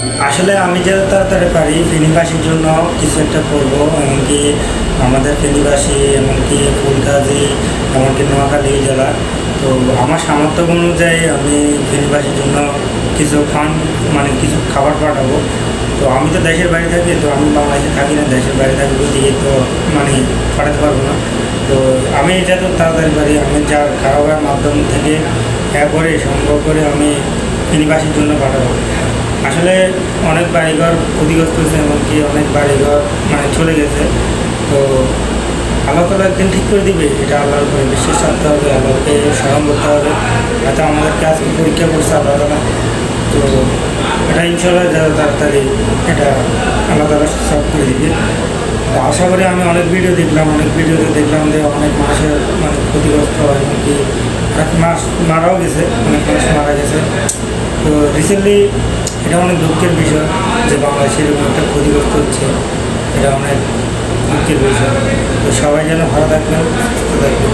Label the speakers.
Speaker 1: আসলে আমি যত তাড়াতাড়ি পারি ফেনীবাসীর জন্য কিছু একটা করবো, এমনকি আমাদের ফেনীবাসী, এমনকি ফুলগাজী, এমনকি নোয়াখালী জেলা। তো আমার সামর্থ্য অনুযায়ী আমি ফেনীবাসীর জন্য কিছু ফান্ড, মানে কিছু খাবার পাঠাবো। তো আমি তো দেশের বাইরে থাকি, তো আমি বাংলাদেশে থাকি না, দেশের বাইরে থাকি দিয়ে তো মানে পাঠাতে পারবো না। তো আমি যত তাড়াতাড়ি পারি, আমি যা খাবারের মাধ্যম থেকে করে সম্ভব করে আমি ফেনীবাসীর জন্য পাঠাবো। আসলে অনেক বাড়িঘর ক্ষতিগ্রস্ত হয়েছে, এমনকি অনেক বাড়িঘর মানে চলে গেছে। তো আল্লাহ তালা একদিন ঠিক করে দিবে, এটা আল্লাহর উপরে বিশ্বাস রাখতে হবে, আল্লাহকে স্মরণ করতে হবে। হয়তো আমাদেরকে আজকে পরীক্ষা করছে আল্লাহ তালা, তো এটা ইনশাল্লাহ যত তাড়াতাড়ি এটা আল্লাহ তালা সব করে দিবে। তো আশা করি, আমি অনেক ভিডিও দেখলাম, অনেক ভিডিওতে দেখলাম যে অনেক মানুষের মানে ক্ষতিগ্রস্ত হয়, এমনকি অনেক মাস মারাও গেছে, অনেক মানুষ মারা গেছে। তো রিসেন্টলি এটা অনেক দুঃখের বিষয় যে বাংলাদেশে এরকম একটা ক্ষতিগ্রস্ত হচ্ছে, এটা অনেক দুঃখের বিষয়। তো সবাই যেন ভালো থাকবেন, সুস্থ থাকবেন।